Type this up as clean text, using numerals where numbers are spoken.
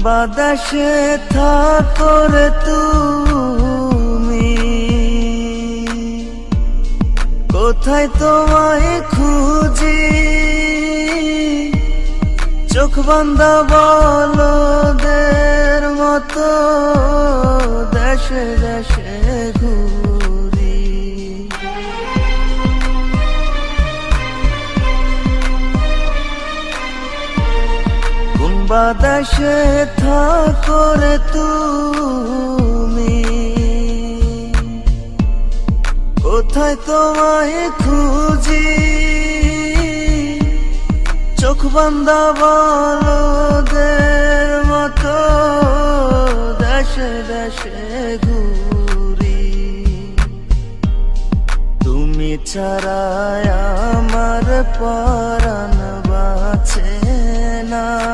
বাতাসে থাকো রে তুমি, কোথায় তোমায় খুঁজি, চোখ বান্ধা বলদের মতো দেশে দেশে ঘুরি। কোন বাতাসে থাকো রে তুমি, কোথায় তোমায় খুঁজি, চোখ বান্ধা বলদের মতো দেশে দেশে ঘুরি। তুমি ছাড়া আমার পর